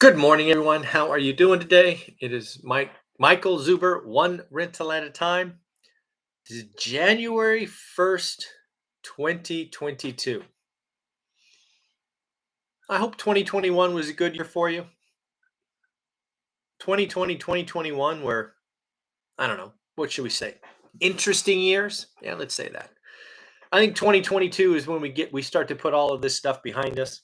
Good morning, everyone. How are you doing today? It is Michael Zuber, one rental at a time. It is January 1st, 2022. I hope 2021 was a good year for you. 2020, 2021 were, I don't know, what should we say? Interesting years? Yeah, let's say that. I think 2022 is when we start to put all of this stuff behind us.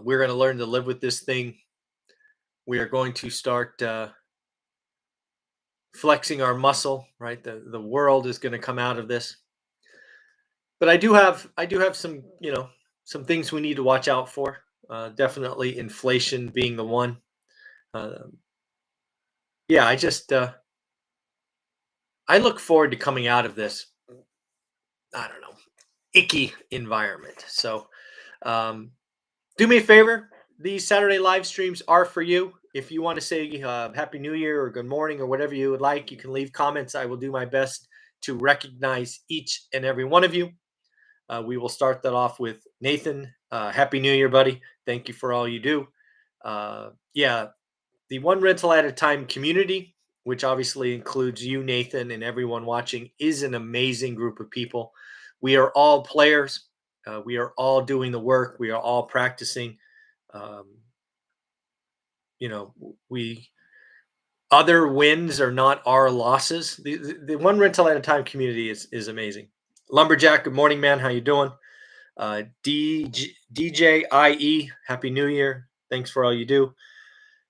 We're going to learn to live with this thing. We are going to start flexing our muscle, right? The world is going to come out of this. But I do have some some things we need to watch out for. Definitely inflation being the one. Uh, yeah, I look forward to coming out of this. I don't know, icky environment. So um, do me a favor. These Saturday live streams are for you. If you want to say Happy New Year or Good Morning or whatever you would like, you can leave comments. I will do my best to recognize each and every one of you. We will start that off with Nathan. Happy New Year, buddy. Thank you for all you do. Yeah, the One Rental at a Time community, which obviously includes you, Nathan, and everyone watching, is an amazing group of people. We are all players. We are all doing the work. We are all practicing. Um, we other wins are not our losses. The One Rental at a Time community is amazing. Lumberjack, good morning, man. How you doing? DJIE, Happy New Year. Thanks for all you do.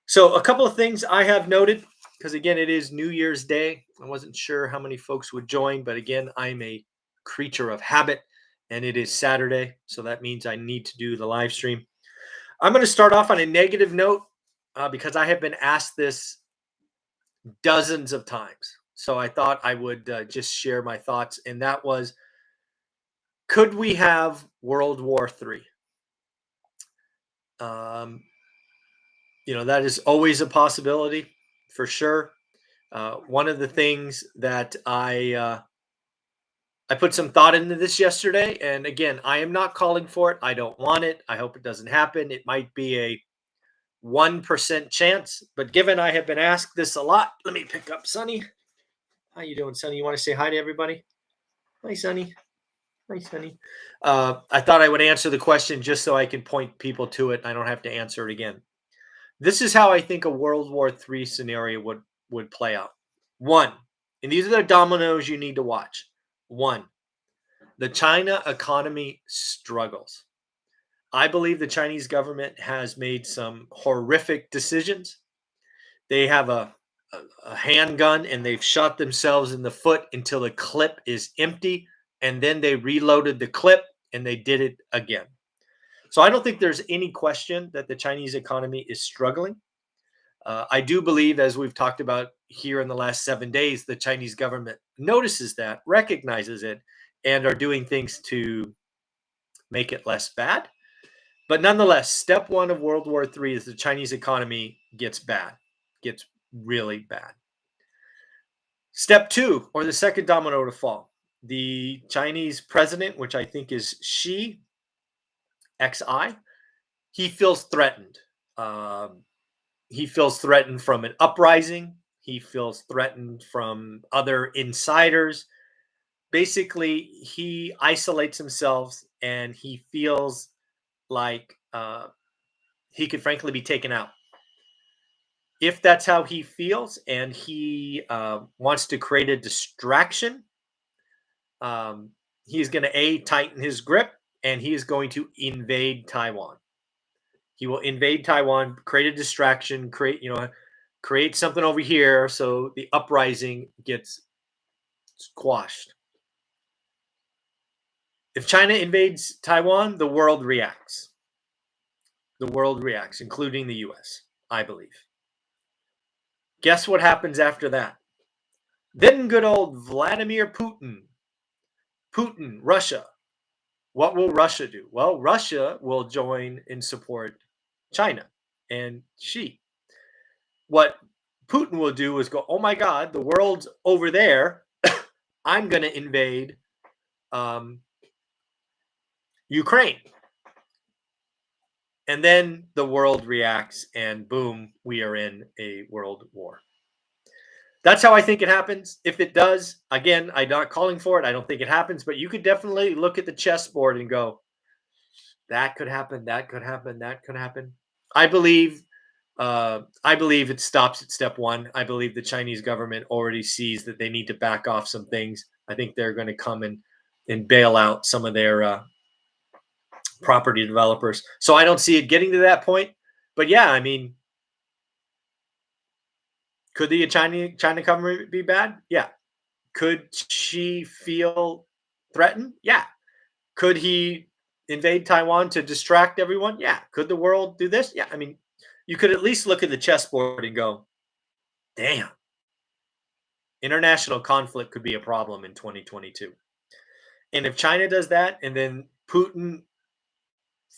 So, a couple of things I have noted, because again, it is New Year's Day. I wasn't sure how many folks would join, but again, I'm a creature of habit and it is Saturday. So, that means I need to do the live stream. I'm going to start off on a negative note because I have been asked this dozens of times. So, I thought I would just share my thoughts. And that was, could we have World War III? Um, that is always a possibility for sure. One of the things that I put some thought into this yesterday, and again, I am not calling for it. I don't want it. I hope it doesn't happen. It might be a 1% chance, but given I have been asked this a lot, let me pick up Sonny. How you doing, Sonny? You want to say hi to everybody? Hi, Sonny. Hi, Sonny. I thought I would answer the question just so I can point people to it. I don't have to answer it again. This is how I think a World War III scenario would play out. One, and these are the dominoes you need to watch. One, the China economy struggles. I believe the Chinese government has made some horrific decisions. They have a handgun and they've shot themselves in the foot until the clip is empty, and then they reloaded the clip and they did it again. So I don't think there's any question that the Chinese economy is struggling. I do believe, as we've talked about here in the last 7 days, the Chinese government notices that, recognizes it, and are doing things to make it less bad. But nonetheless, step one of World War III is the Chinese economy gets bad, gets really bad. Step two, or the second domino to fall, the Chinese president, which I think is XI, he feels threatened. Um, he feels threatened from an uprising. He feels threatened from other insiders. Basically, he isolates himself and he feels like he could frankly be taken out. If that's how he feels and he wants to create a distraction, um, he's going to tighten his grip and he is going to invade Taiwan. He will invade Taiwan, create a distraction, create something over here so the uprising gets squashed. If China invades Taiwan, the world reacts. The world reacts, including the US, I believe. Guess what happens after that? Then good old Vladimir Putin. Putin, Russia. What will Russia do? Well, Russia will join and support China and Xi. What Putin will do is go, oh my God, the world's over there. I'm going to invade Ukraine. And then the world reacts, and boom, we are in a world war. That's how I think it happens. If it does, again, I'm not calling for it. I don't think it happens, but you could definitely look at the chessboard and go, that could happen, that could happen, that could happen. I believe it stops at step one. I believe the Chinese government already sees that they need to back off some things. I think they're going to come and bail out some of their property developers. So I don't see it getting to that point. But yeah, I mean, could the China government be bad? Yeah. Could she feel threatened? Yeah. Could he invade Taiwan to distract everyone? Yeah. Could the world do this? Yeah. I mean, you could at least look at the chessboard and go, damn, international conflict could be a problem in 2022. And if China does that and then Putin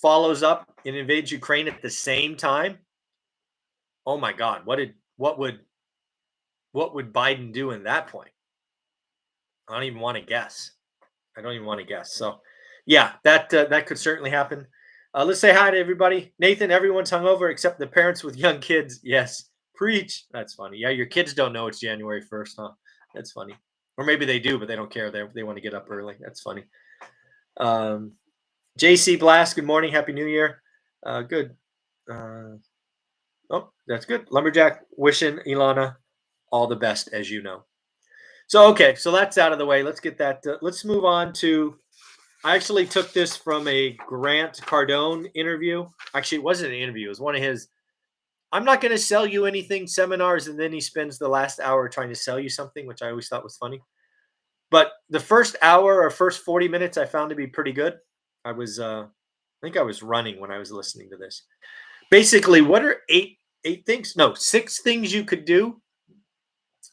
follows up and invades Ukraine at the same time, oh my God, what would Biden do in that point? I don't even want to guess. I don't even want to guess. So, yeah, that could certainly happen. Let's say hi to everybody. Nathan, everyone's hungover except the parents with young kids. Yes, preach. That's funny. Yeah, your kids don't know it's January 1st, huh? That's funny. Or maybe they do, but they don't care. They want to get up early. That's funny. Um, JC Blast, good morning. Happy New Year. Good. Uh, oh, that's good. Lumberjack, wishing Ilana all the best, as you know. So, okay, so that's out of the way. Let's get that. Let's move on to. I actually took this from a Grant Cardone interview. Actually, it wasn't an interview. It was one of his. I'm not going to sell you anything seminars, and then he spends the last hour trying to sell you something, which I always thought was funny. But the first hour or first 40 minutes, I found to be pretty good. I think I was running when I was listening to this. Basically, what are eight things? No, 6 things you could do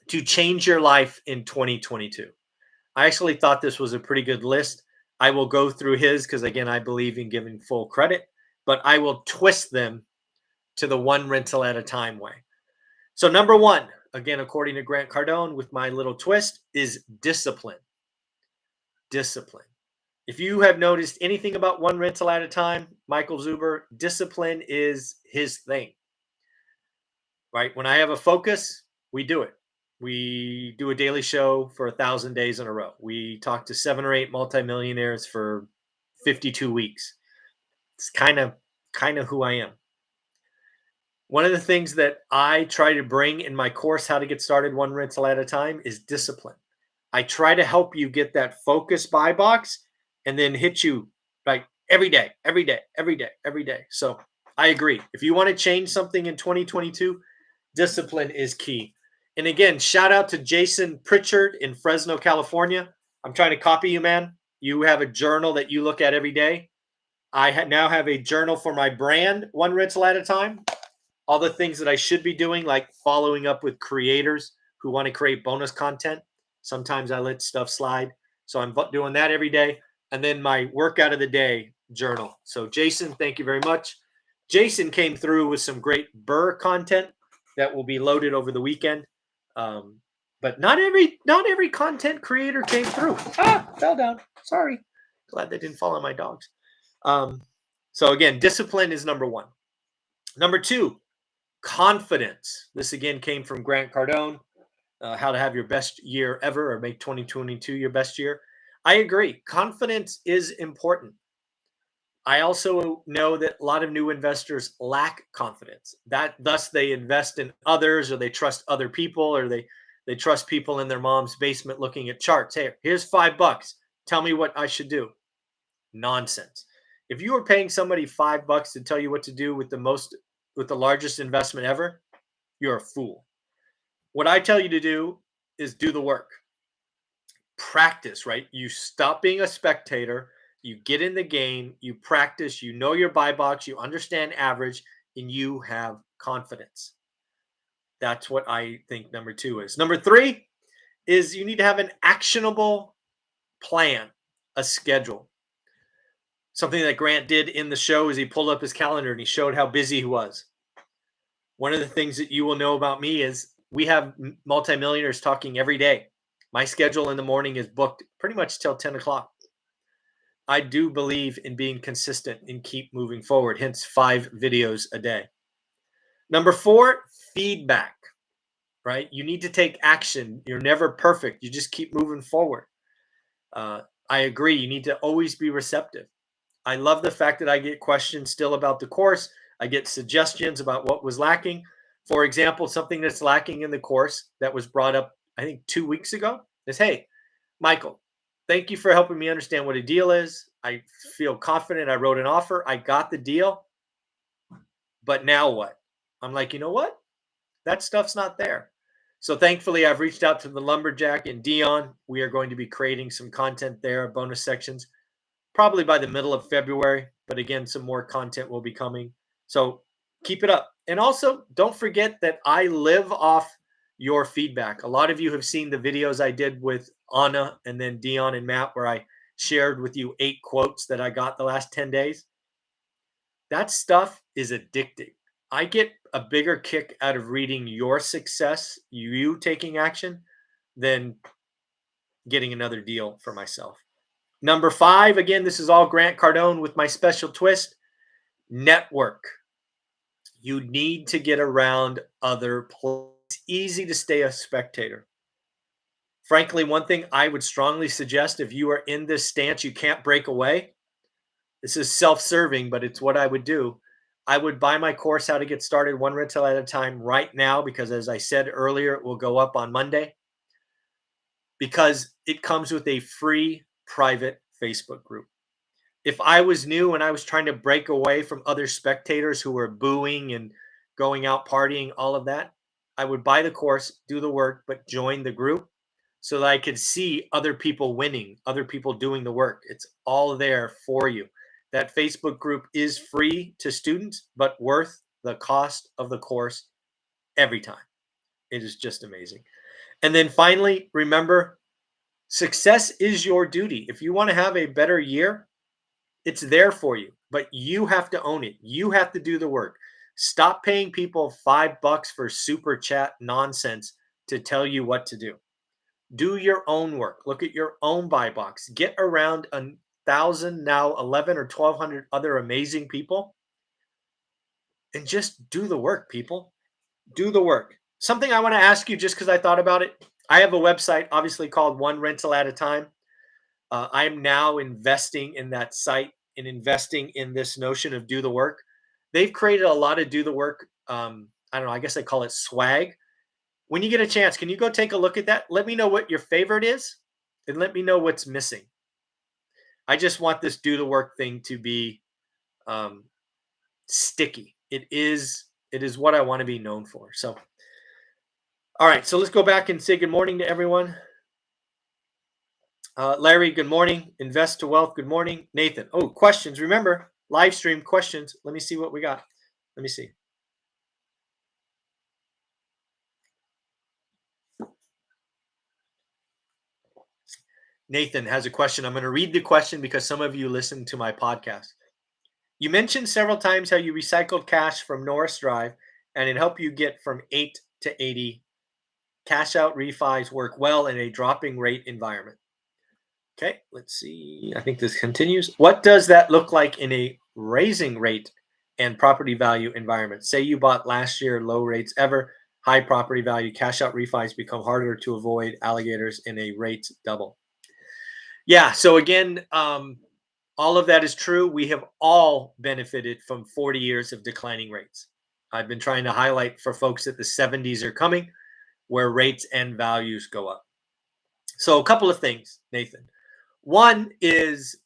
to change your life in 2022. I actually thought this was a pretty good list. I will go through his because, again, I believe in giving full credit, but I will twist them to the one rental at a time way. So, number one, again, according to Grant Cardone, with my little twist, is discipline. Discipline. If you have noticed anything about one rental at a time, Michael Zuber, discipline is his thing, right? When I have a focus, we do it. We do a daily show for 1,000 days in a row. We talk to 7 or 8 multimillionaires for 52 weeks. It's kind of who I am. One of the things that I try to bring in my course, How to Get Started One Rental at a Time, is discipline. I try to help you get that focus buy box and then hit you like every day, every day, every day, every day. So I agree. If you want to change something in 2022, discipline is key. And again, shout out to Jason Pritchard in Fresno, California. I'm trying to copy you, man. You have a journal that you look at every day. I now have a journal for my brand, one rental at a time. All the things that I should be doing, like following up with creators who want to create bonus content. Sometimes I let stuff slide. So I'm doing that every day. And then my workout of the day journal. So Jason, thank you very much. Jason came through with some great Burr content that will be loaded over the weekend. But not every content creator came through. Fell down. Sorry. Glad they didn't fall on my dogs. So again, discipline is number one. Number two, confidence. This again came from Grant Cardone. How to have your best year ever or make 2022 your best year. I agree. Confidence is important. I also know that a lot of new investors lack confidence. That thus they invest in others, or they trust other people, or they trust people in their mom's basement looking at charts. Hey, here's $5. Tell me what I should do. Nonsense. If you are paying somebody $5 to tell you what to do with the largest investment ever, you're a fool. What I tell you to do is do the work. Practice, right? You stop being a spectator, you get in the game, you practice, you know your buy box, you understand average, and you have confidence. That's what I think number two is. Number three is you need to have an actionable plan, a schedule. Something that Grant did in the show is he pulled up his calendar and he showed how busy he was. One of the things that you will know about me is we have multimillionaires talking every day. My schedule in the morning is booked pretty much till 10 o'clock. I do believe in being consistent and keep moving forward, hence 5 videos a day. Number 4, feedback, right? You need to take action. You're never perfect. You just keep moving forward. Uh, I agree. You need to always be receptive. I love the fact that I get questions still about the course. I get suggestions about what was lacking. For example, something that's lacking in the course that was brought up, I think, 2 weeks ago is, hey, Michael, thank you for helping me understand what a deal is. I feel confident. I wrote an offer. I got the deal. But now what? I'm like, you know what? That stuff's not there. So thankfully, I've reached out to the Lumberjack and Dion. We are going to be creating some content there, bonus sections, probably by the middle of February. But again, some more content will be coming. So keep it up. And also, don't forget that I live off your feedback. A lot of you have seen the videos I did with Anna and then Dion and Matt, where I shared with you 8 quotes that I got the last 10 days. That stuff is addicting. I get a bigger kick out of reading your success, you taking action, than getting another deal for myself. Number 5, again, this is all Grant Cardone with my special twist: network. You need to get around other players. It's easy to stay a spectator. Frankly, one thing I would strongly suggest, if you are in this stance, you can't break away. This is self-serving, but it's what I would do. I would buy my course, How to Get Started One Rental at a Time, right now, because as I said earlier, it will go up on Monday, because it comes with a free private Facebook group. If I was new and I was trying to break away from other spectators who were booing and going out partying, all of that, I would buy the course, do the work, but join the group so that I could see other people winning, other people doing the work. It's all there for you. That Facebook group is free to students, but worth the cost of the course every time. It is just amazing. And then finally, remember, success is your duty. If you want to have a better year, it's there for you, but you have to own it. You have to do the work. Stop paying people $5 for super chat nonsense to tell you what to do. Do your own work. Look at your own buy box. Get around 1,000, now 11 or 1,200 other amazing people, and just do the work, people. Do the work. Something I want to ask you, just because I thought about it. I have a website, obviously, called One Rental at a Time. I'm now investing in that site and investing in this notion of do the work. They've created a lot of do the work. I don't know. I guess I call it swag. When you get a chance, can you go take a look at that? Let me know what your favorite is, and let me know what's missing. I just want this do the work thing to be um, sticky. It is. It is what I want to be known for. So, all right. So let's go back and say good morning to everyone. Larry, good morning. Invest to Wealth, good morning. Nathan, oh, questions. Remember, live stream questions. Let me see what we got. Let me see. Nathan has a question. I'm going to read the question because some of you listen to my podcast. You mentioned several times how you recycled cash from Norris Drive and it helped you get from 8 to 80. Cash out refis work well in a dropping rate environment. Okay, let's see. I think this continues. What does that look like in a raising rate and property value environment? Say you bought last year, low rates ever, high property value, cash out refis become harder to avoid alligators in a rate double. Yeah, so again, all of that is true. We have all benefited from 40 years of declining rates. I've been trying to highlight for folks that the 70s are coming, where rates and values go up. So a couple of things, Nathan. One is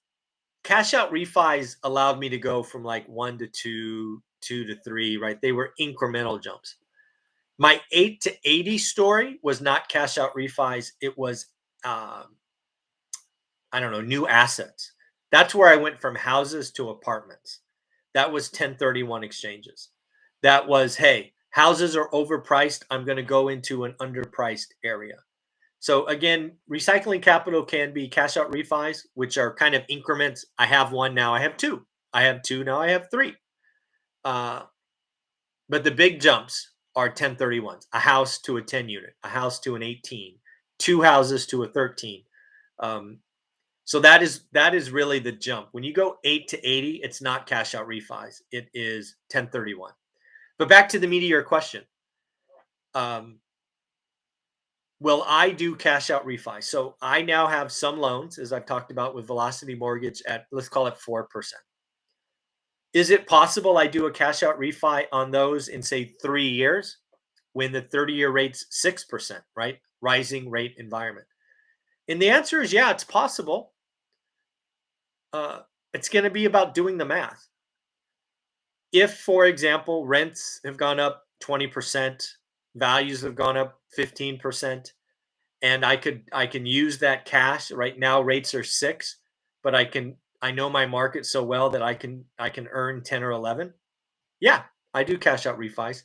cash out refis allowed me to go from like 1 to 2, 2 to 3, right? They were incremental jumps. My 8 to 80 story was not cash out refis. It was, I don't know, new assets. That's where I went from houses to apartments. That was 1031 exchanges. That was, hey, houses are overpriced. I'm going to go into an underpriced area. So again, recycling capital can be cash out refis, which are kind of increments. I have one now. I have two. I have two now. I have three. But the big jumps are 1031s. A house to a 10 unit, a house to an 18, two houses to a 13. So that is really the jump. When you go 8 to 80, it's not cash out refis. It is 1031. But back to the meat of your question. Um, will I do cash out refi? So I now have some loans, as I've talked about with Velocity Mortgage at, let's call it 4%. Is it possible I do a cash out refi on those in say 3 years when the 30-year rate's 6%, right? Rising rate environment. And the answer is yeah, it's possible. It's going to be about doing the math. If, for example, rents have gone up 20%, values have gone up 15%, and I can use that cash. Right now rates are 6, but I know my market so well that I can earn 10 or 11. Yeah, I do cash out refis.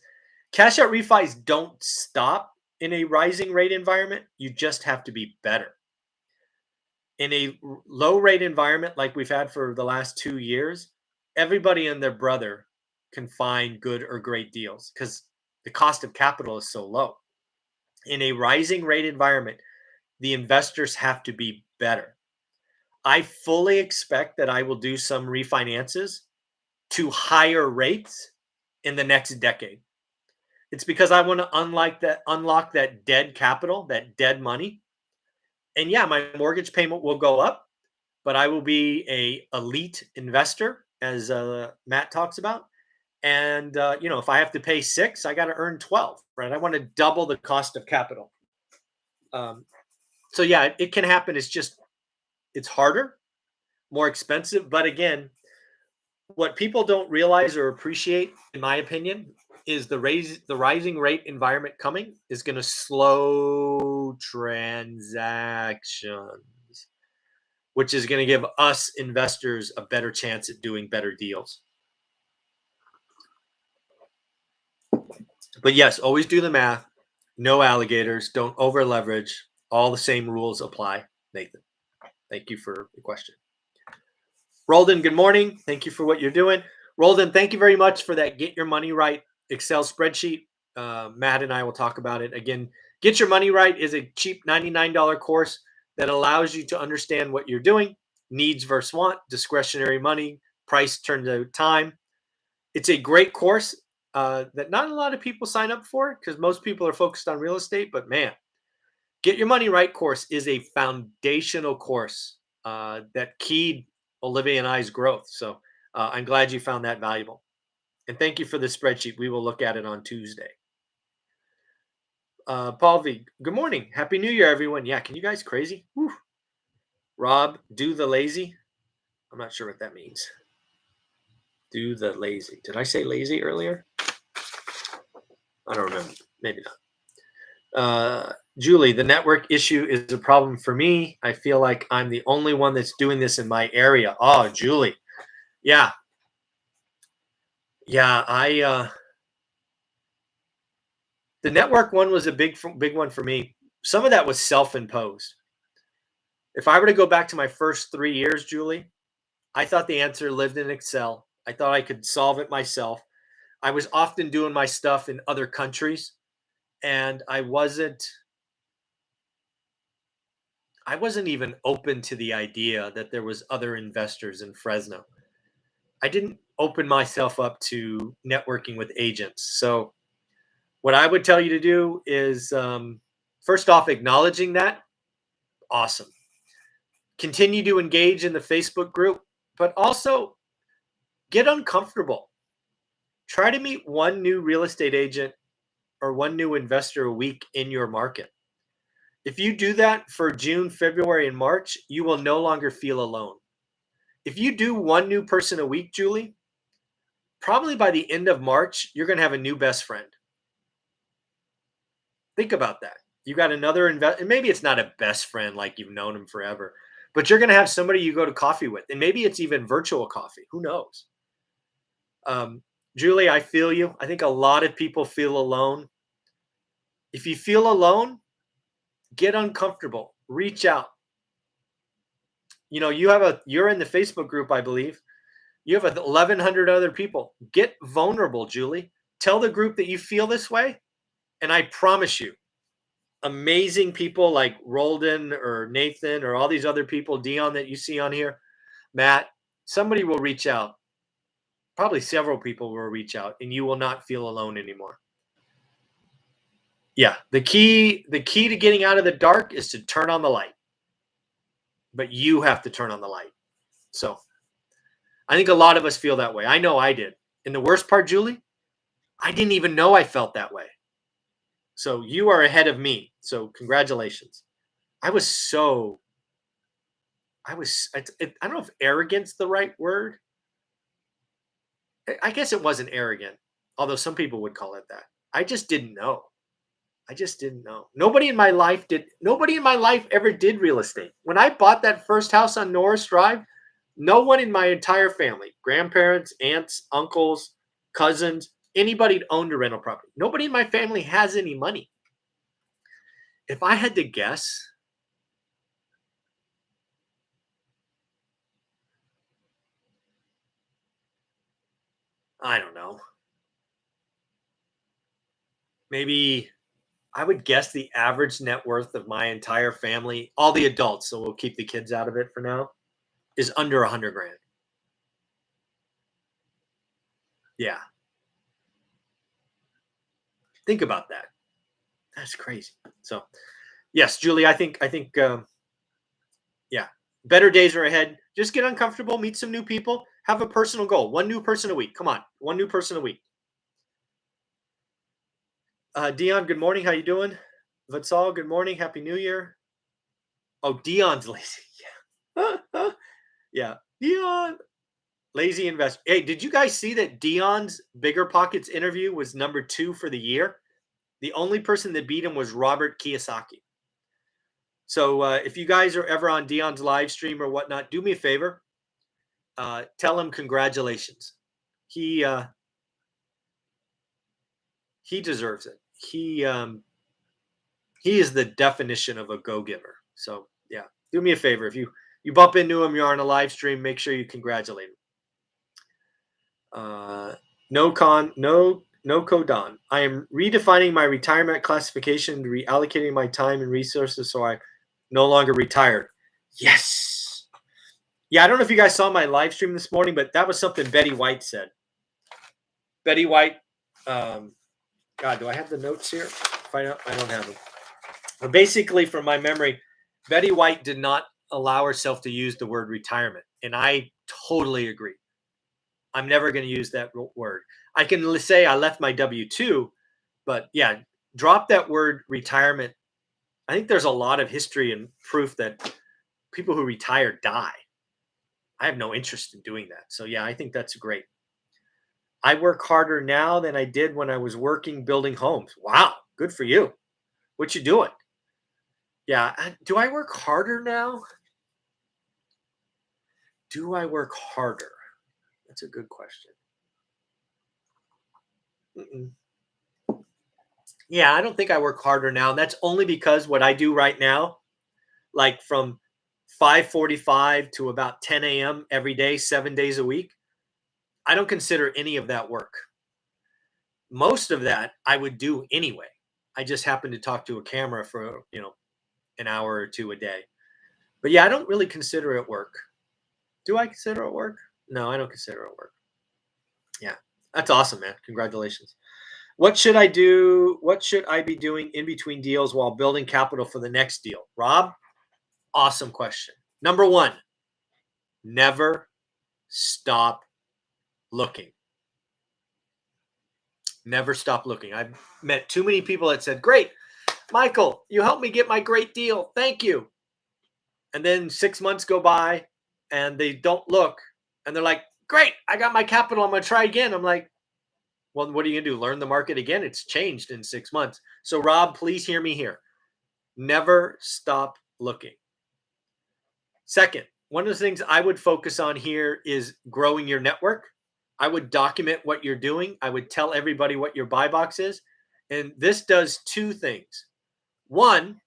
Cash out refis don't stop in a rising rate environment. You just have to be better. In a low rate environment like we've had for the last 2 years, everybody and their brother can find good or great deals because the cost of capital is so low. In a rising rate environment, the investors have to be better. I fully expect that I will do some refinances to higher rates in the next decade. It's because I want to unlock that dead capital, that dead money. And yeah, my mortgage payment will go up, but I will be a elite investor, as Matt talks about. And if I have to pay 6, I got to earn 12, right? I want to double the cost of capital. Um, so yeah, it can happen. It's harder, more expensive, but again, what people don't realize or appreciate, in my opinion, is the rising rate environment coming is going to slow transactions, which is going to give us investors a better chance at doing better deals. But yes, always do the math. No alligators. Don't over leverage. All the same rules apply. Nathan, thank you for the question. Roldan, good morning. Thank you for what you're doing. Roldan, thank you very much for that Get Your Money Right Excel spreadsheet. Matt and I will talk about it. Again, Get Your Money Right is a cheap $99 course that allows you to understand what you're doing, needs versus want, discretionary money, price turned to time. It's a great course that not a lot of people sign up for because most people are focused on real estate. But man, Get Your Money Right course is a foundational course that keyed Olivia and I's growth. So I'm glad you found that valuable. And thank you for the spreadsheet. We will look at it on Tuesday. Paul V, good morning. Happy New Year, everyone. Yeah, can you guys crazy? Whew. Rob, do the lazy. I'm not sure what that means. Do the lazy. Did I say lazy earlier? I don't remember. Maybe not. Julie, the network issue is a problem for me. I feel like I'm the only one that's doing this in my area. Oh, Julie. Yeah. Yeah, the network one was a big one for me. Some of that was self-imposed. If I were to go back to my first 3 years, Julie, I thought the answer lived in Excel. I thought I could solve it myself. I was often doing my stuff in other countries, and I wasn't even open to the idea that there was other investors in Fresno. I didn't open myself up to networking with agents. So what I would tell you to do is first off, acknowledging that, awesome. Continue to engage in the Facebook group, but also get uncomfortable. Try to meet one new real estate agent or one new investor a week in your market. If you do that for June, February, and March, you will no longer feel alone. If you do one new person a week, Julie, probably by the end of March, you're going to have a new best friend. Think about that. You got another and maybe it's not a best friend like you've known him forever, but you're going to have somebody you go to coffee with, and maybe it's even virtual coffee. Who knows? Julie, I feel you. I think a lot of people feel alone. If you feel alone, get uncomfortable. Reach out. You're in the Facebook group, I believe. You have 1,100 other people. Get vulnerable, Julie. Tell the group that you feel this way, and I promise you, amazing people like Roldan or Nathan or all these other people, Dion that you see on here, Matt, somebody will reach out. Probably several people will reach out and you will not feel alone anymore. Yeah, the key to getting out of the dark is to turn on the light. But you have to turn on the light. So, I think a lot of us feel that way. I know I did. And the worst part, Julie, I didn't even know I felt that way. So, you are ahead of me. So, congratulations. I was so I don't know if arrogant's the right word. I guess it wasn't arrogant, although some people would call it that. I just didn't know. I just didn't know. Nobody in my life ever did real estate. When I bought that first house on Norris Drive, no one in my entire family, grandparents, aunts, uncles, cousins, anybody owned a rental property. Nobody in my family has any money. If I had to guess, I don't know. Maybe I would guess the average net worth of my entire family, all the adults, so we'll keep the kids out of it for now, is under 100 grand. Yeah. Think about that. That's crazy. So, yes, Julie, I think yeah, better days are ahead. Just get uncomfortable, meet some new people, have a personal goal. One new person a week. Come on, one new person a week. Dion, good morning. How you doing? Vatsal, good morning. Happy New Year. Oh, Dion's lazy. Yeah, yeah. Dion, lazy investor. Hey, did you guys see that Dion's Bigger Pockets interview was number 2 for the year? The only person that beat him was Robert Kiyosaki. So if you guys are ever on Dion's live stream or whatnot, do me a favor. Tell him congratulations. He uh, he deserves it. He is the definition of a go giver. So yeah, do me a favor. If you bump into him, you're on a live stream, make sure you congratulate him. No Codon. I am redefining my retirement classification, reallocating my time and resources so I no longer retired. Yes. Yeah, I don't know if you guys saw my live stream this morning, but that was something Betty White said. Betty White, God, do I have the notes here? I don't have them. But basically, from my memory, Betty White did not allow herself to use the word retirement. And I totally agree. I'm never going to use that word. I can say I left my W-2, but yeah, drop that word retirement. I think there's a lot of history and proof that people who retire die. I have no interest in doing that. So yeah, I think that's great. I work harder now than I did when I was working building homes. Wow, good for you. What you doing? Yeah, do I work harder now? Do I work harder? That's a good question. Mm-mm. Yeah, I don't think I work harder now. And that's only because what I do right now, like from 5:45 to about 10 a.m. every day, 7 days a week, I don't consider any of that work. Most of that I would do anyway. I just happen to talk to a camera for, an hour or two a day. But yeah, I don't really consider it work. Do I consider it work? No, I don't consider it work. Yeah. That's awesome, man. Congratulations. What should I do? What should I be doing in between deals while building capital for the next deal? Rob, awesome question. Number 1, never stop looking. Never stop looking. I've met too many people that said, "Great, Michael, you helped me get my great deal. Thank you." And then 6 months go by and they don't look and they're like, "Great, I got my capital. I'm going to try again." I'm like, well, what are you going to do? Learn the market again? It's changed in 6 months. So, Rob, please hear me here. Never stop looking. Second, one of the things I would focus on here is growing your network. I would document what you're doing. I would tell everybody what your buy box is. And this does 2 things. One,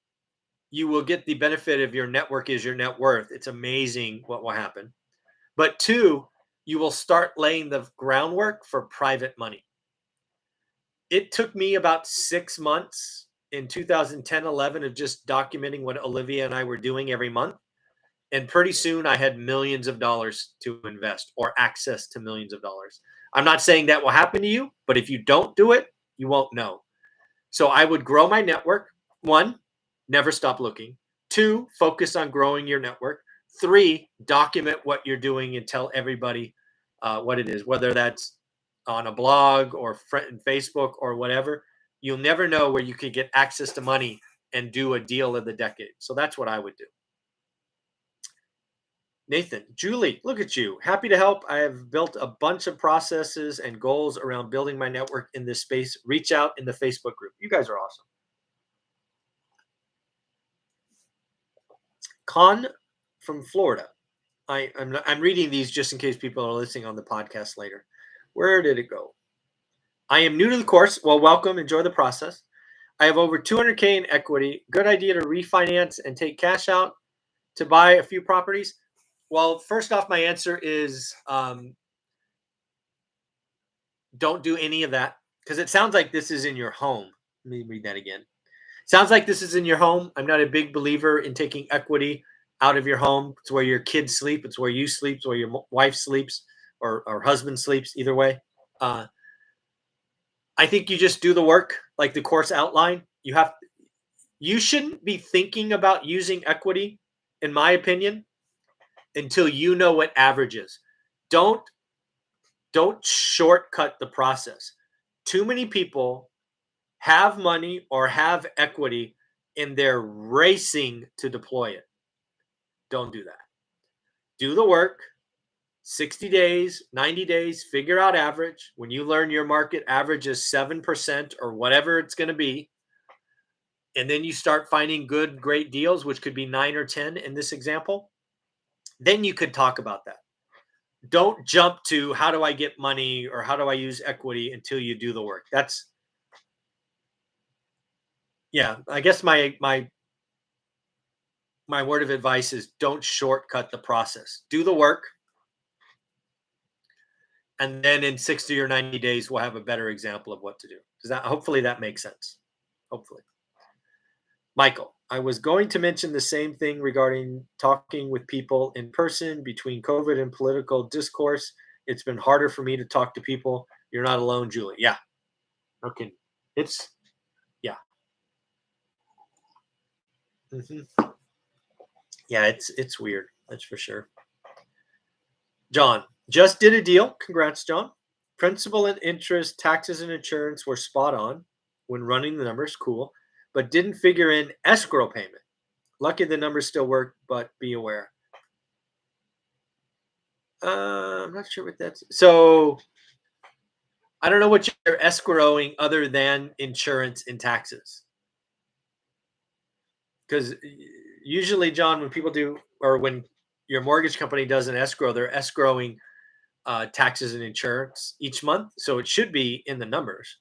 you will get the benefit of your network is your net worth. It's amazing what will happen. But 2, you will start laying the groundwork for private money. It took me about 6 months in 2010, 11 of just documenting what Olivia and I were doing every month. And pretty soon I had millions of dollars to invest or access to millions of dollars. I'm not saying that will happen to you, but if you don't do it, you won't know. So I would grow my network. One, never stop looking. Two, focus on growing your network. Three, document what you're doing and tell everybody what it is, whether that's on a blog or Facebook or whatever. You'll never know where you could get access to money and do a deal of the decade. So that's what I would do. Nathan, Julie, look at you. Happy to help. I have built a bunch of processes and goals around building my network in this space. Reach out in the Facebook group. You guys are awesome. Con from Florida. I'm reading these just in case people are listening on the podcast later. Where did it go? I am new to the course. Well, welcome. Enjoy the process. I have over 200K in equity. Good idea to refinance and take cash out to buy a few properties. Well, first off, my answer is don't do any of that because it sounds like this is in your home. Let me read that again. Sounds like this is in your home. I'm not a big believer in taking equity out of your home. It's where your kids sleep. It's where you sleep. It's where your wife sleeps or husband sleeps. Either way, uh, I think you just do the work like the course outline. You shouldn't be thinking about using equity, in my opinion, until you know what average is. Don't don't shortcut the process. Too many people have money or have equity and they're racing to deploy it. Don't do that. Do the work. 60 days, 90 days, figure out average. When you learn your market average is 7% or whatever it's going to be, and then you start finding good, great deals, which could be 9 or 10 in this example, then you could talk about that. Don't jump to how do I get money or how do I use equity until you do the work. Yeah, I guess my word of advice is don't shortcut the process. Do the work. And then in 60 or 90 days, we'll have a better example of what to do. Does that hopefully that makes sense? Hopefully. Michael, I was going to mention the same thing regarding talking with people in person between COVID and political discourse. It's been harder for me to talk to people. You're not alone, Julie. Yeah. Okay. It's yeah. hmm Yeah, it's weird. That's for sure. John, just did a deal. Congrats, John. Principal and interest, taxes and insurance were spot on when running the numbers. Cool. But didn't figure in escrow payment. Lucky the numbers still work, but be aware. I'm not sure what that's. So I don't know what you're escrowing other than insurance and taxes. Because usually, John, when people do, or when your mortgage company does an escrow, they're escrowing taxes and insurance each month, so it should be in the numbers.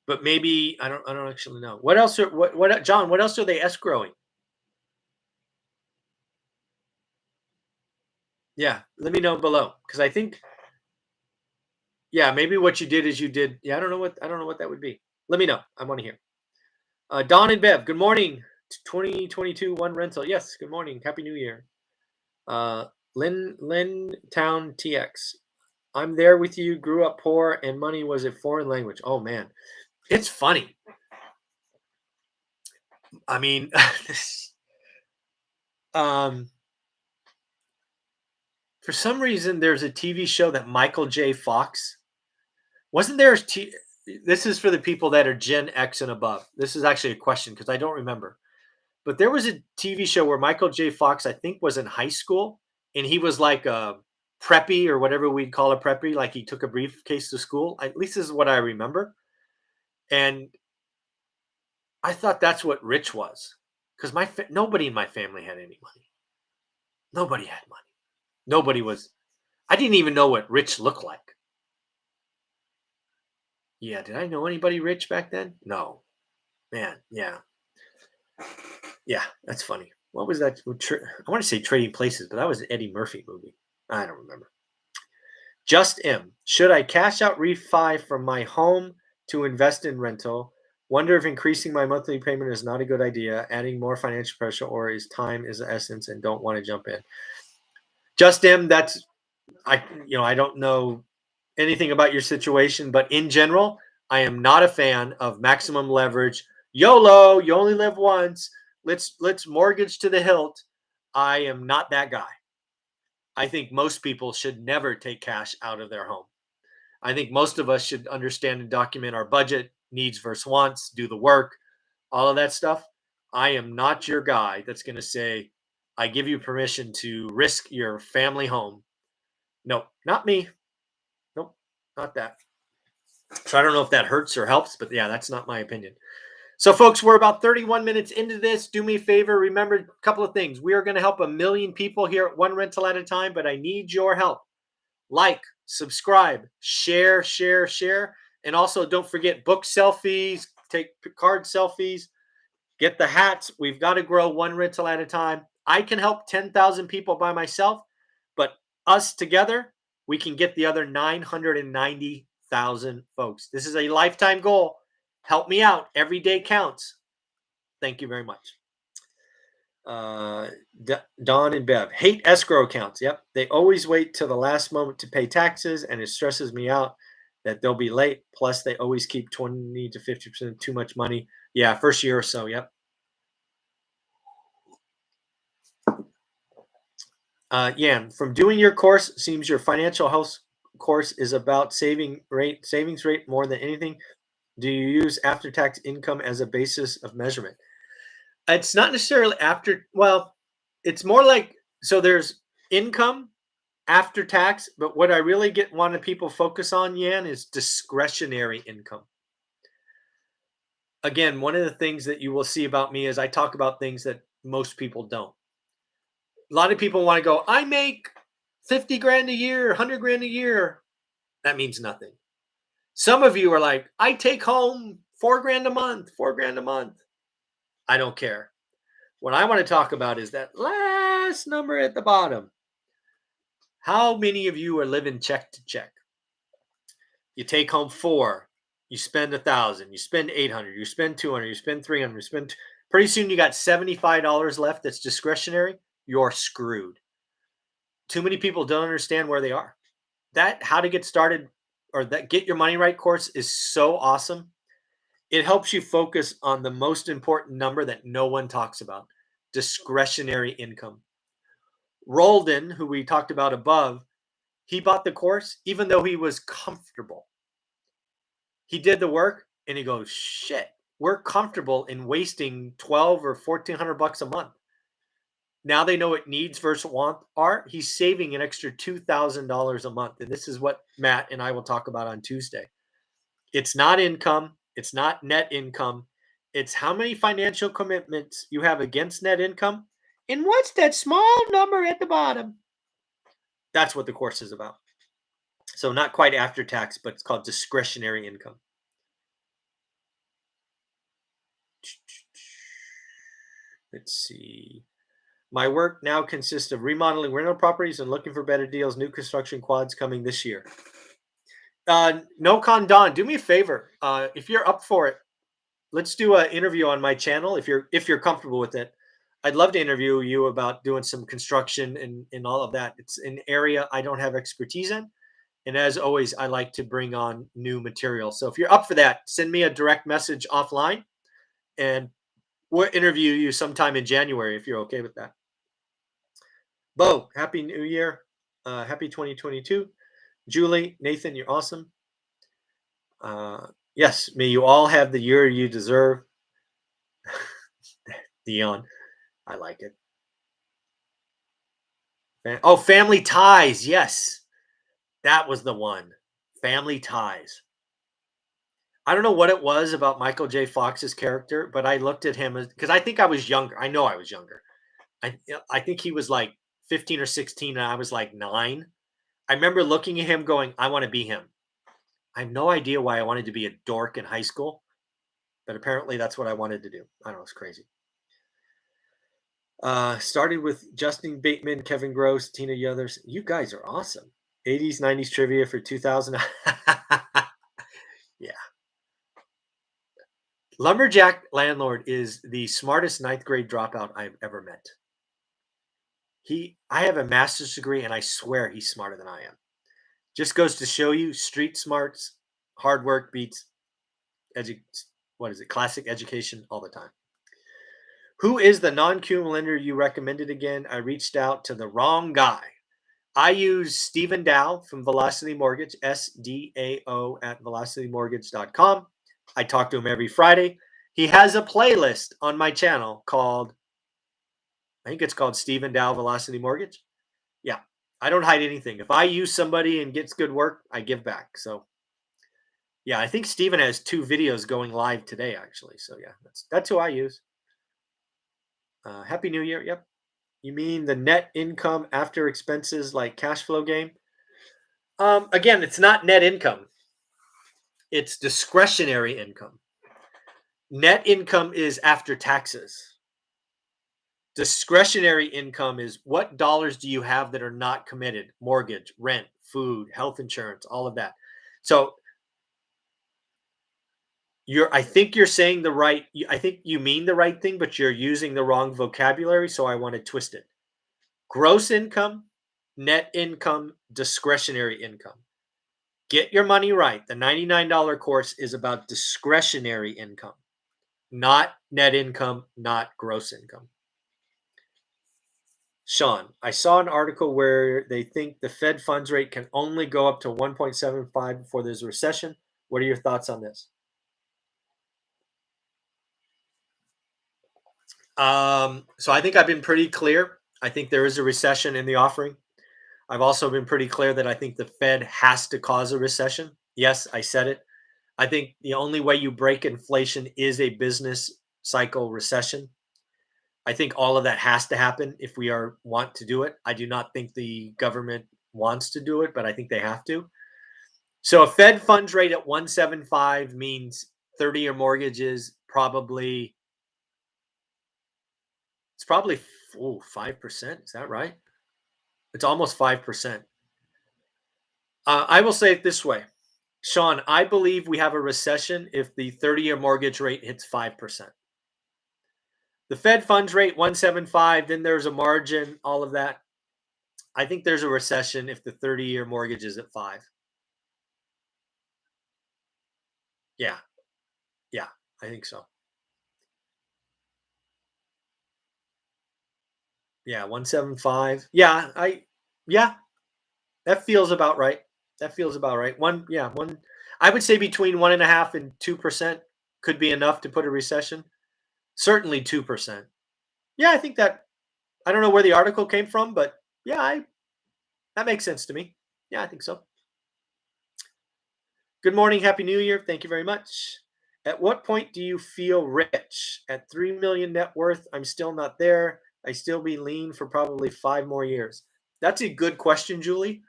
But maybe I don't actually know. What else are what John? What else are they escrowing? Yeah, let me know below because I think yeah maybe what you did is you did yeah I don't know what that would be. Let me know. I want to hear. Don and Bev, good morning. 2022 one rental. Yes, good morning. Happy New Year. Lynn Town TX. I'm there with you. Grew up poor and money was a foreign language. Oh man, it's funny. I mean, um, for some reason, there's a TV show that Michael J. Fox wasn't there. This is for the people that are Gen X and above. This is actually a question because I don't remember. But there was a TV show where Michael J. Fox, I think, was in high school, and he was like a preppy or whatever we'd call a preppy. Like he took a briefcase to school. At least this is what I remember. And I thought that's what rich was, because nobody in my family had any money. Nobody had money. Nobody was. I didn't even know what rich looked like. Yeah, did I know anybody rich back then? No, man. Yeah, yeah. That's funny. What was that? I want to say Trading Places, but that was an Eddie Murphy movie. I don't remember. Just M. Should I cash out refi from my home to invest in rental, Wonder if increasing my monthly payment is not a good idea, adding more financial pressure, or is time is the essence and don't want to jump in. Justin, that's I don't know anything about your situation, but in general, I am not a fan of maximum leverage. YOLO, you only live once. Let's mortgage to the hilt. I am not that guy. I think most people should never take cash out of their home. I think most of us should understand and document our budget, needs versus wants, do the work, all of that stuff. I am not your guy that's going to say, I give you permission to risk your family home. No, not me. Nope, not that. So I don't know if that hurts or helps, but yeah, that's not my opinion. So, folks, we're about 31 minutes into this. Do me a favor. Remember a couple of things. We are going to help 1,000,000 people here at One Rental at a Time, but I need your help. Like, subscribe, share, share, share. And also, don't forget book selfies, take card selfies, get the hats. We've got to grow one rental at a time. I can help 10,000 people by myself, but us together, we can get the other 990,000 folks. This is a lifetime goal. Help me out. Every day counts. Thank you very much. Don and Bev hate escrow accounts. Yep. They always wait till the last moment to pay taxes, and it stresses me out that they'll be late. Plus, they always keep 20 to 50% too much money. Yeah, first year or so. Yep. Yan, from doing your course, seems your financial health course is about savings rate more than anything. Do you use after tax income as a basis of measurement? It's not necessarily after, well, it's more like, so there's income after tax, but what I really get wanted people focus on, Yan, is discretionary income. Again, one of the things that you will see about me is I talk about things that most people don't. A lot of people want to go, I make 50 grand a year, 100 grand a year. That means nothing. Some of you are like, I take home 4 grand a month, 4 grand a month. I don't care. What I want to talk about is that last number at the bottom. How many of you are living check to check? You take home 4, you spend 1,000, you spend 800, you spend 200, you spend 300, you spend. Pretty soon you got $75 left that's discretionary. You're screwed. Too many people don't understand where they are. That how to get started or that get your money right course is so awesome. It helps you focus on the most important number that no one talks about, discretionary income. Roldan, who we talked about above, he bought the course even though he was comfortable. He did the work and he goes, shit, we're comfortable in wasting 12 or 1,400 bucks a month. Now they know what needs versus want are. He's saving an extra $2,000 a month. And this is what Matt and I will talk about on Tuesday. It's not income. It's not net income. It's how many financial commitments you have against net income. And what's that small number at the bottom? That's what the course is about. So not quite after tax, but it's called discretionary income. Let's see. My work now consists of remodeling rental properties and looking for better deals. New construction quads coming this year. No con Don, do me a favor. If you're up for it, let's do an interview on my channel if you're comfortable with it. I'd love to interview you about doing some construction and all of that. It's an area I don't have expertise in. And as always, I like to bring on new material. So if you're up for that, send me a direct message offline and we'll interview you sometime in January if you're okay with that. Bo, Happy New Year. Happy 2022. Julie, Nathan, you're awesome. Yes, may you all have the year you deserve. Dion, I like it. Oh, Family Ties. Yes, that was the one. Family Ties. I don't know what it was about Michael J. Fox's character, but I looked at him because I think I was younger. I know I was younger. I think he was like 15 or 16 and I was like 9. I remember looking at him going, I want to be him. I have no idea why I wanted to be a dork in high school, but apparently that's what I wanted to do. I don't know, it's crazy. Started with Justin Bateman, Kevin Gross, Tina Yothers. You guys are awesome. 80s, 90s trivia for 2000. Yeah. Lumberjack landlord is the smartest ninth grade dropout I've ever met. I have a master's degree, and I swear he's smarter than I am. Just goes to show you, street smarts, hard work beats edu- what is it? Classic education all the time. Who is the non-QM lender you recommended again? I reached out to the wrong guy. I use Stephen Dow from Velocity Mortgage, SDAO at velocitymortgage.com. I talk to him every Friday. He has a playlist on my channel called, I think it's called Stephen Dow Velocity Mortgage. Yeah, I don't hide anything. If I use somebody and gets good work, I give back. So yeah, I think Stephen has 2 videos going live today, actually. So yeah, that's who I use. Happy New Year. Yep. You mean the net income after expenses, like cash flow game? Again, it's not net income. It's discretionary income. Net income is after taxes. Discretionary income is what dollars do you have that are not committed? Mortgage, rent, food, health insurance, all of that. So I think you're saying I think you mean the right thing, but you're using the wrong vocabulary, so I want to twist it. Gross income, net income, discretionary income. Get your money right. The $99 course is about discretionary income, not net income, not gross income. Sean, I saw an article where they think the Fed funds rate can only go up to 1.75 before there's a recession. What are your thoughts on this? So I think I've been pretty clear. I think there is a recession in the offering. I've also been pretty clear that I think the Fed has to cause a recession. Yes, I said it. I think the only way you break inflation is a business cycle recession. I think all of that has to happen if we want to do it. I do not think the government wants to do it, but I think they have to. So a Fed funds rate at 175 means 30-year mortgages probably it's probably 5%. Is that right? It's almost 5%. I will say it this way, Sean, I believe we have a recession if the 30-year mortgage rate hits 5%. The Fed funds rate 175, then there's a margin, all of that. I think there's a recession if the 30-year mortgage is at 5. Yeah. Yeah, I think so. Yeah, 175. Yeah, that feels about right. That feels about right. One I would say between 1.5 and 2% could be enough to put a recession. Certainly 2%. Yeah, I think that I don't know where the article came from, but yeah, that makes sense to me. Yeah, I think so. Good morning, happy new year. Thank you very much. At what point do you feel rich? At 3 million net worth, I'm still not there. I still be lean for probably 5 more years. That's a good question, Julie.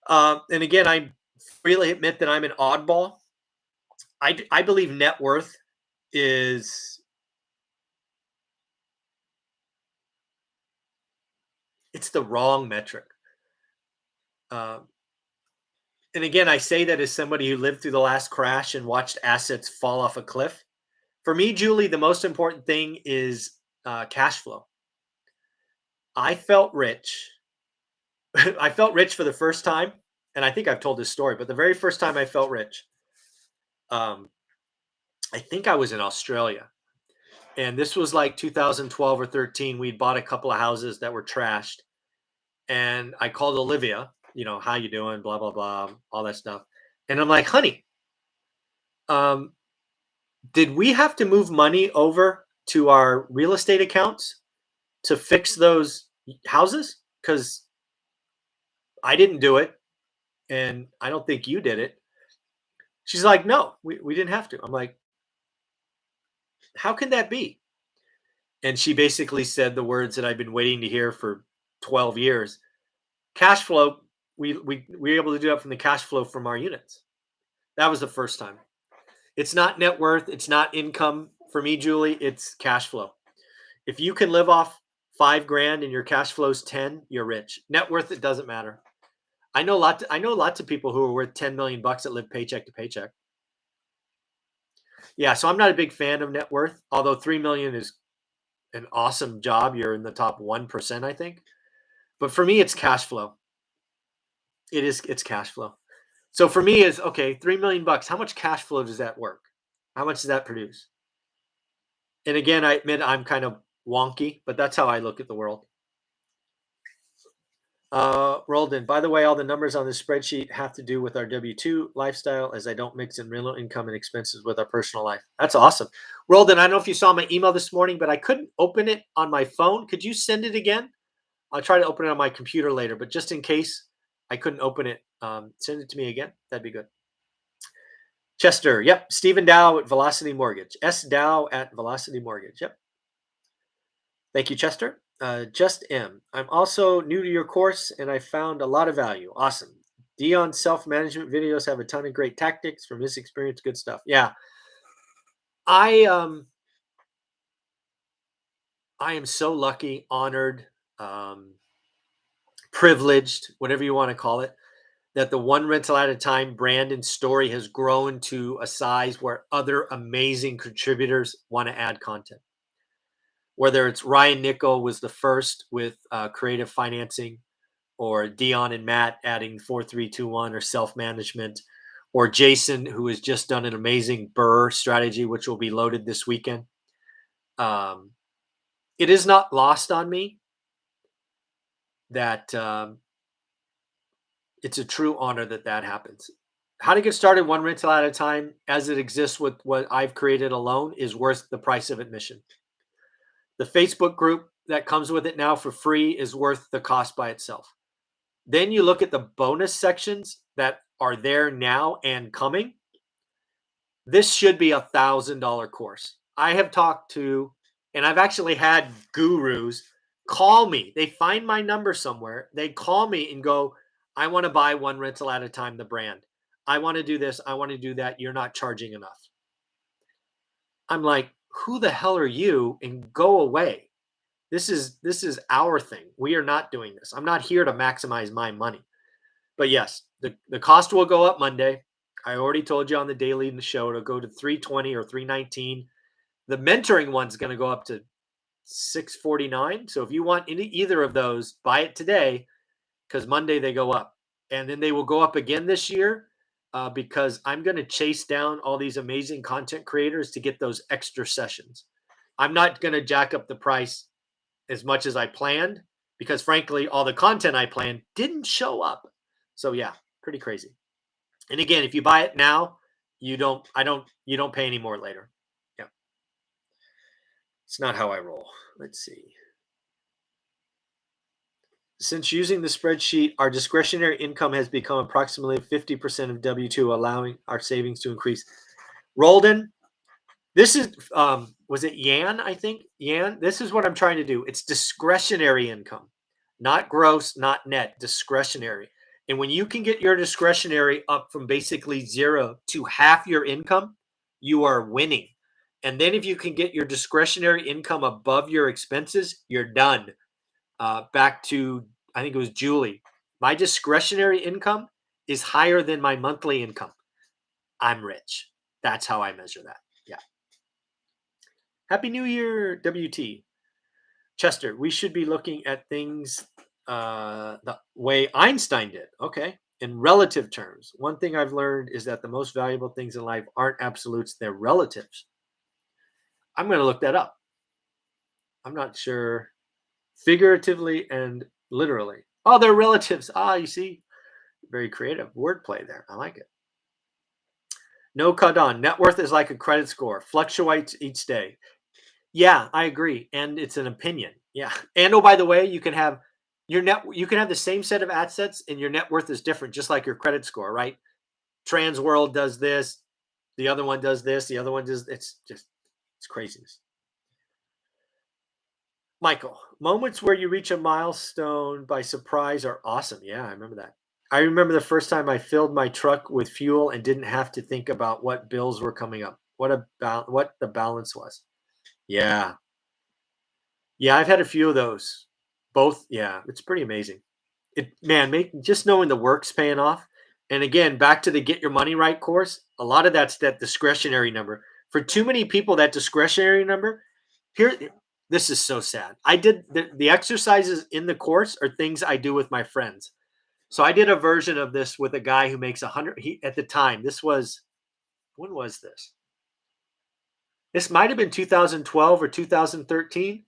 And again, I freely admit that I'm an oddball. I believe net worth is it's the wrong metric. Uh, and again, I say that as somebody who lived through the last crash and watched assets fall off a cliff. For me, Julie, the most important thing is cash flow. I felt rich. I felt rich for the first time, and I think I've told this story, but the very first time I felt rich, um, I think I was in Australia, and this was like 2012 or 13. We'd bought a couple of houses that were trashed, and I called Olivia. How you doing? Blah blah blah, all that stuff. And I'm like, honey, um, did we have to move money over to our real estate accounts to fix those houses? Because I didn't do it, and I don't think you did it. She's like, no, we didn't have to. I'm like, how can that be? And she basically said the words that I've been waiting to hear for 12 years. Cash flow, we were able to do that from the cash flow from our units. That was the first time. It's not net worth, it's not income for me, Julie, it's cash flow. If you can live off 5 grand and your cash flow's 10, you're rich. Net worth, it doesn't matter. I know lots of people who are worth 10 million bucks that live paycheck to paycheck. Yeah, so I'm not a big fan of net worth, although 3 million is an awesome job. You're in the top 1%, I think. But for me, it's cash flow. It's cash flow. So for me is okay, 3 million bucks. How much cash flow does that work? How much does that produce? And again, I admit I'm kind of wonky, but that's how I look at the world. Roldan, by the way, all the numbers on this spreadsheet have to do with our W-2 lifestyle as I don't mix in real income and expenses with our personal life. That's awesome. Roldan, I don't know if you saw my email this morning, but I couldn't open it on my phone. Could you send it again? I'll try to open it on my computer later, but just in case I couldn't open it, send it to me again. That'd be good. Chester, yep. Stephen Dow at Velocity Mortgage. S. Dow at Velocity Mortgage. Yep. Thank you, Chester. Just M. I'm also new to your course and I found a lot of value. Awesome. Dion's self-management videos have a ton of great tactics from his experience. Good stuff. Yeah. I I am so lucky, honored, um, privileged, whatever you want to call it, that the one rental at a time brand and story has grown to a size where other amazing contributors want to add content. Whether it's Ryan Nickel was the first with creative financing, or Dion and Matt adding 4321 or self management, or Jason, who has just done an amazing Burr strategy, which will be loaded this weekend. Um, it is not lost on me that it's a true honor that that happens. How to get started one rental at a time as it exists with what I've created alone is worth the price of admission. The Facebook group that comes with it now for free is worth the cost by itself. Then you look at the bonus sections that are there now and coming. This should be $1,000 course. I have talked to, and I've actually had gurus call me. They find my number somewhere. They call me and go, I want to buy one rental at a time, the brand. I want to do this. I want to do that. You're not charging enough. I'm like, who the hell are you? And go away. This is our thing. We are not doing this. I'm not here to maximize my money. But yes, the cost will go up Monday. I already told you on the daily in the show it'll go to 320 or 319. The mentoring one's going to go up to 649. So if you want either of those, buy it today because Monday they go up. And then they will go up again this year because I'm going to chase down all these amazing content creators to get those extra sessions. I'm not going to jack up the price as much as I planned because frankly, all the content I planned didn't show up. So yeah, pretty crazy. And again, if you buy it now, you don't pay any more later. Yeah. It's not how I roll. Let's see. Since using the spreadsheet, our discretionary income has become approximately 50% of W2, allowing our savings to increase. Roldan, this is was it Yan? I think Yan. This is what I'm trying to do. It's discretionary income, not gross, not net. Discretionary. And when you can get your discretionary up from basically zero to half your income, you are winning. And then if you can get your discretionary income above your expenses, you're done. Back to I think it was Julie. My discretionary income is higher than my monthly income. I'm rich. That's how I measure that. Yeah. Happy New Year, WT. Chester, we should be looking at things the way Einstein did. Okay. In relative terms, one thing I've learned is that the most valuable things in life aren't absolutes, they're relatives. I'm going to look that up. I'm not sure. Figuratively and literally. Oh, they're relatives. Ah, you see, very creative wordplay there. I like it. No Kadon. Net worth is like a credit score, fluctuates each day. Yeah, I agree. And it's an opinion. Yeah. And oh, by the way, you can have you can have the same set of assets and your net worth is different, just like your credit score, right? Trans World does this, the other one does this, the other one does it's craziness. Michael, moments where you reach a milestone by surprise are awesome. Yeah, I remember that. I remember the first time I filled my truck with fuel and didn't have to think about what bills were coming up. What the balance was. Yeah. Yeah, I've had a few of those. Both, yeah, it's pretty amazing. It man, make just knowing the work's paying off. And again, back to the get your money right course, a lot of that's that discretionary number. For too many people, that discretionary number, here, this is so sad. I did the exercises in the course are things I do with my friends. So I did a version of this with a guy who makes 100. He at the time, this was when was this? This might have been 2012 or 2013.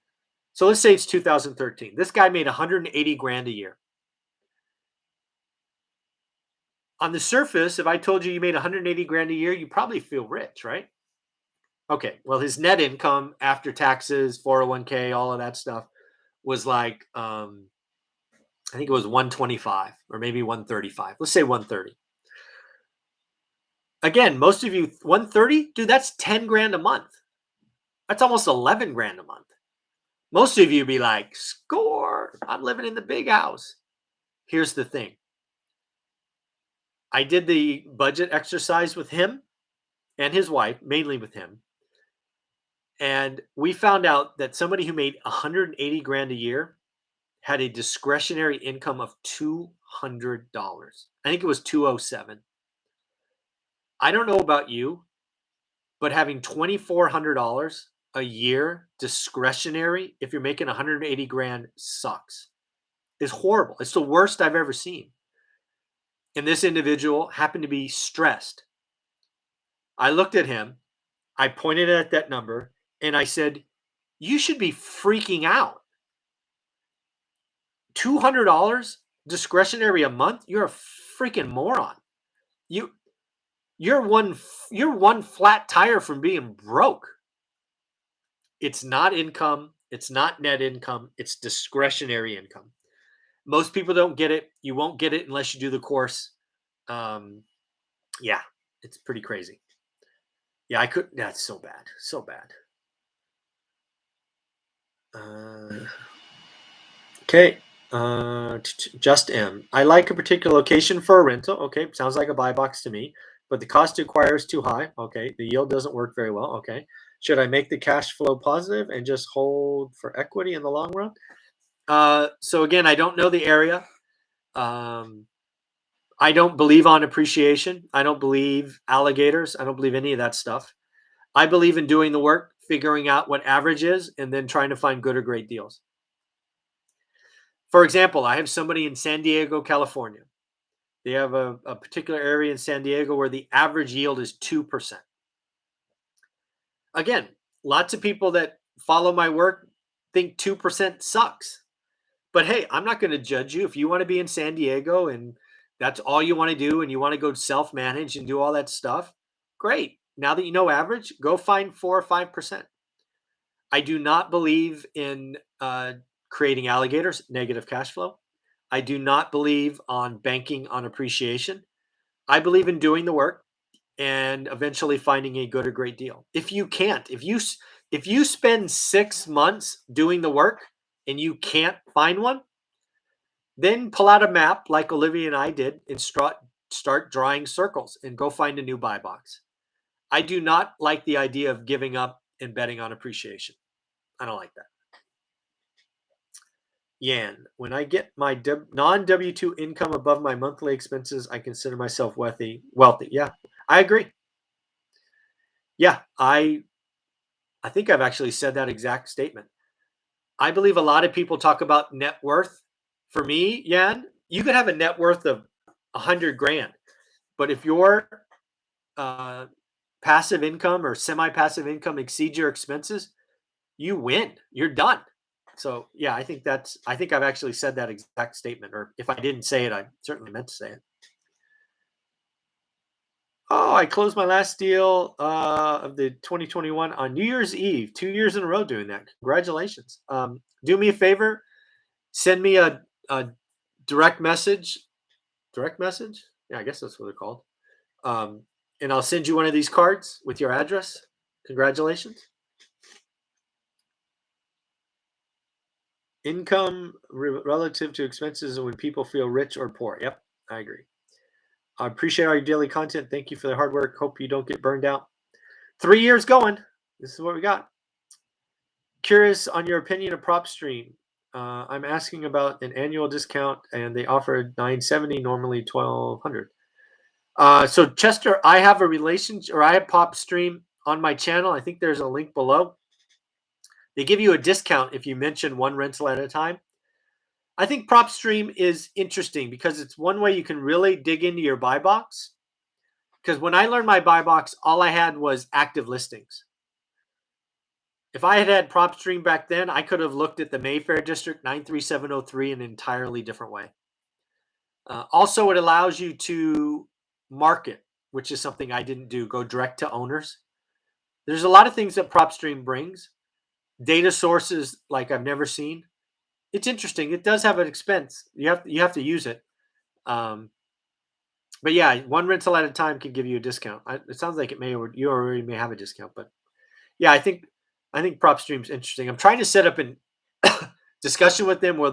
So let's say it's 2013. This guy made 180 grand a year. On the surface, if I told you made 180 grand a year, you probably feel rich, right? Okay. Well, his net income after taxes, 401k, all of that stuff was like I think it was 125 or maybe 135. Let's say 130. Again, most of you 130, dude, that's 10 grand a month. That's almost 11 grand a month. Most of you be like, score, I'm living in the big house. Here's the thing. I did the budget exercise with him and his wife, mainly with him. And we found out that somebody who made 180 grand a year had a discretionary income of $200. I think it was 207. I don't know about you, but having $2,400 a year discretionary, if you're making 180 grand, sucks. It's horrible. It's the worst I've ever seen. And this individual happened to be stressed. I looked at him, I pointed at that number, and I said, you should be freaking out. $200 discretionary a month? You're a freaking moron. You're one flat tire from being broke. It's not income, it's not net income, it's discretionary income. Most people don't get it. You won't get it unless you do the course. Yeah, it's pretty crazy. Yeah, I could. That's so bad, so bad. Okay. Just M. I like a particular location for a rental. Okay, sounds like a buy box to me. But the cost to acquire is too high. Okay, the yield doesn't work very well. Okay, should I make the cash flow positive and just hold for equity in the long run? So again, I don't know the area. I don't believe on appreciation. I don't believe alligators. I don't believe any of that stuff. I believe in doing the work, figuring out what average is, and then trying to find good or great deals. For example, I have somebody in San Diego, California. They have a particular area in San Diego where the average yield is 2%. Again, lots of people that follow my work think 2% sucks. But hey, I'm not going to judge you. If you want to be in San Diego and that's all you want to do and you want to go self-manage and do all that stuff, great. Now that you know average, go find 4 or 5%. I do not believe in creating alligators, negative cash flow. I do not believe on banking on appreciation. I believe in doing the work and eventually finding a good or great deal. If you can't, if you spend 6 months doing the work and you can't find one, then pull out a map like Olivia and I did and start drawing circles and go find a new buy box. I do not like the idea of giving up and betting on appreciation. I don't like that. Yan, when I get my non W2 income above my monthly expenses, I consider myself wealthy. Yeah, I agree. Yeah, I think I've actually said that exact statement. I believe a lot of people talk about net worth. For me, Yan, you could have a net worth of 100 grand, but if your passive income or semi-passive income exceeds your expenses, you win. You're done. So yeah, I think I've actually said that exact statement, or if I didn't say it, I certainly meant to say it. Oh, I closed my last deal of the 2021 on New Year's Eve, 2 years in a row doing that. Congratulations. Do me a favor, send me a direct message. Direct message? Yeah, I guess that's what they're called. And I'll send you one of these cards with your address. Congratulations. Income relative to expenses when people feel rich or poor. Yep, I agree. I appreciate all your daily content. Thank you for the hard work. Hope you don't get burned out. 3 years going. This is what we got. Curious on your opinion of PropStream. I'm asking about an annual discount, and they offered $970, normally $1,200. So Chester, I have a relationship, or I have PropStream on my channel. I think there's a link below. They give you a discount if you mention one rental at a time. I think PropStream is interesting because it's one way you can really dig into your buy box. Because when I learned my buy box, all I had was active listings. If I had had PropStream back then, I could have looked at the Mayfair District 93703 in an entirely different way. Also, it allows you to market, which is something I didn't do, go direct to owners. There's a lot of things that PropStream brings. Data sources like I've never seen. It's interesting. It does have an expense. You have to use it. But yeah, one rental at a time can give you a discount. It sounds like it may, or you already may have a discount. But yeah, I think PropStream's interesting. I'm trying to set up a discussion with them where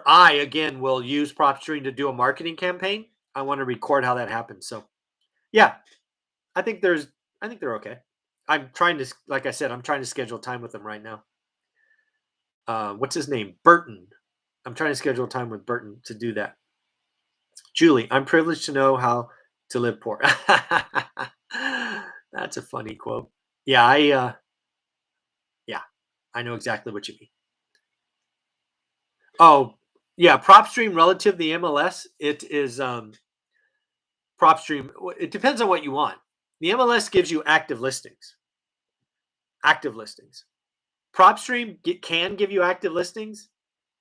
I again will use PropStream to do a marketing campaign. I want to record how that happens. So yeah, I think there's I think they're okay. I'm trying to, like I said, I'm trying to schedule time with them right now. What's his name? Burton. I'm trying to schedule time with Burton to do that. Julie, I'm privileged to know how to live poor. That's a funny quote. Yeah, yeah, I know exactly what you mean. Oh, yeah, PropStream relative to the MLS, it is PropStream. It depends on what you want. The MLS gives you active listings. Active listings. PropStream can give you active listings,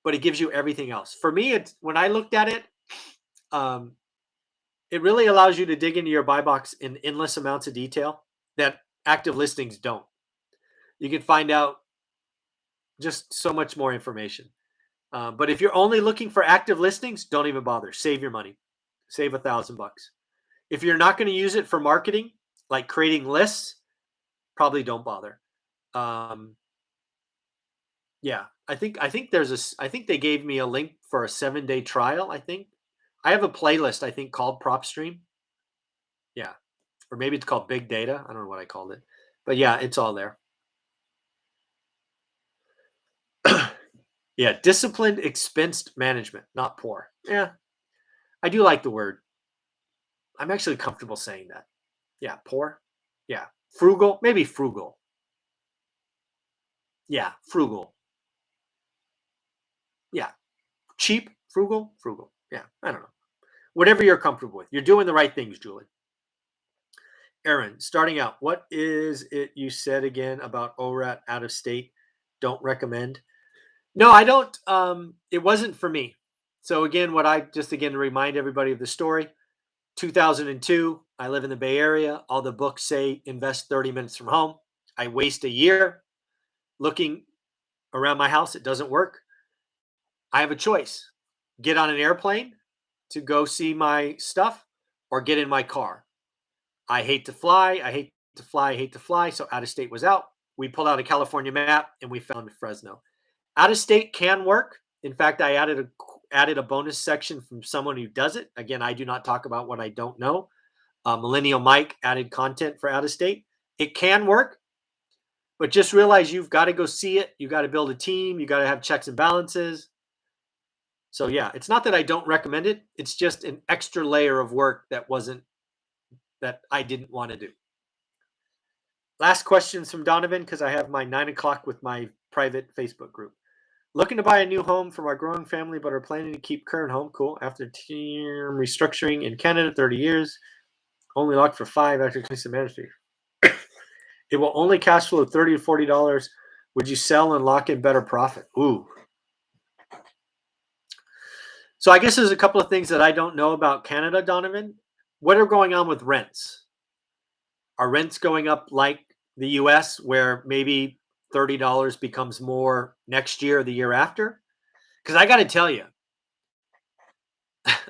but it gives you everything else. For me, it's when I looked at it, um, it really allows you to dig into your buy box in endless amounts of detail that active listings don't. You can find out just so much more information. But if you're only looking for active listings, don't even bother. Save your money. Save $1,000. If you're not going to use it for marketing, like creating lists, probably don't bother. Um, yeah, I think they gave me a link for a 7-day trial. I think I have a playlist. I think called PropStream. Yeah, or maybe it's called Big Data. I don't know what I called it, but yeah, it's all there. Yeah, disciplined expense management, not poor. Yeah, I do like the word. I'm actually comfortable saying that. Yeah, poor. Yeah, frugal. Maybe frugal. Yeah, frugal. Yeah, cheap. Frugal. Frugal. Yeah, I don't know. Whatever you're comfortable with. You're doing the right things, Julie. Aaron, starting out, what is it you said again about ORAT out of state? Don't recommend. No, I don't. It wasn't for me. So again, what I just again to remind everybody of the story. 2002, I live in the Bay Area. All the books say invest 30 minutes from home. I waste a year looking around my house. It doesn't work. I have a choice: get on an airplane to go see my stuff, or get in my car. I hate to fly. I hate to fly. I hate to fly. So out of state was out. We pulled out a California map and we found Fresno. Out of state can work. In fact, I added a bonus section from someone who does it. Again, I do not talk about what I don't know. Millennial Mike added content for out of state. It can work, but just realize you've got to go see it. You got to build a team. You got to have checks and balances. So yeah, it's not that I don't recommend it. It's just an extra layer of work that I didn't want to do. Last questions from Donovan because I have my 9 o'clock with my private Facebook group. Looking to buy a new home from our growing family, but are planning to keep current home. Cool. After term restructuring in Canada, 30 years, only locked for 5 after increasing management. It will only cash flow $30 to $40. Would you sell and lock in better profit? Ooh. So I guess there's a couple of things that I don't know about Canada, Donovan. What are going on with rents? Are rents going up like the US, where maybe $30 becomes more next year or the year after? Because I got to tell you,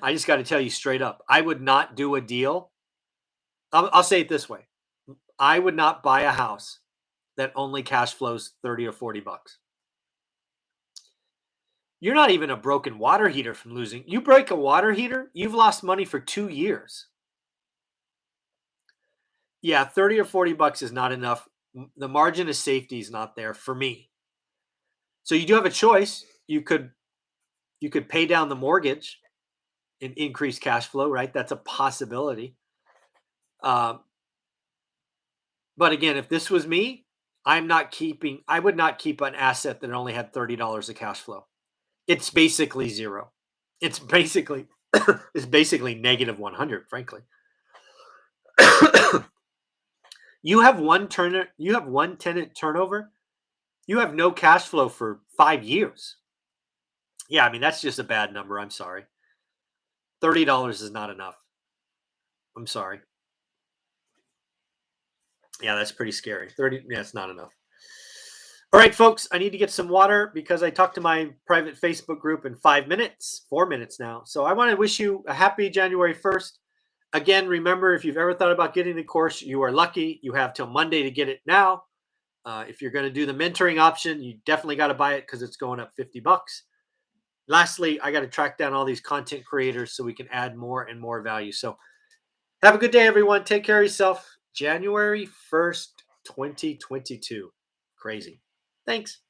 I just got to tell you straight up, I would not do a deal. I'll say it this way: I would not buy a house that only cash flows 30 or $40. You're not even a broken water heater from losing. You break a water heater, you've lost money for 2 years. Yeah, 30 or $40 is not enough. The margin of safety is not there for me. So you do have a choice. You could pay down the mortgage and increase cash flow, right? That's a possibility. Um, But again, if this was me, I would not keep an asset that only had $30 of cash flow. It's basically zero. It's basically it's basically negative 100, frankly. You have one tenant turnover, you have no cash flow for 5 years. Yeah, I mean that's just a bad number, I'm sorry. $30 is not enough. I'm sorry. Yeah, that's pretty scary. 30, yeah, it's not enough. All right, folks, I need to get some water because I talked to my private Facebook group in 5 minutes, 4 minutes now. So I want to wish you a happy January 1st. Again, remember, if you've ever thought about getting the course, you are lucky. You have till Monday to get it now. If you're going to do the mentoring option, you definitely got to buy it because it's going up $50. Lastly, I got to track down all these content creators so we can add more and more value. So have a good day, everyone. Take care of yourself. January 1st, 2022. Crazy. Thanks.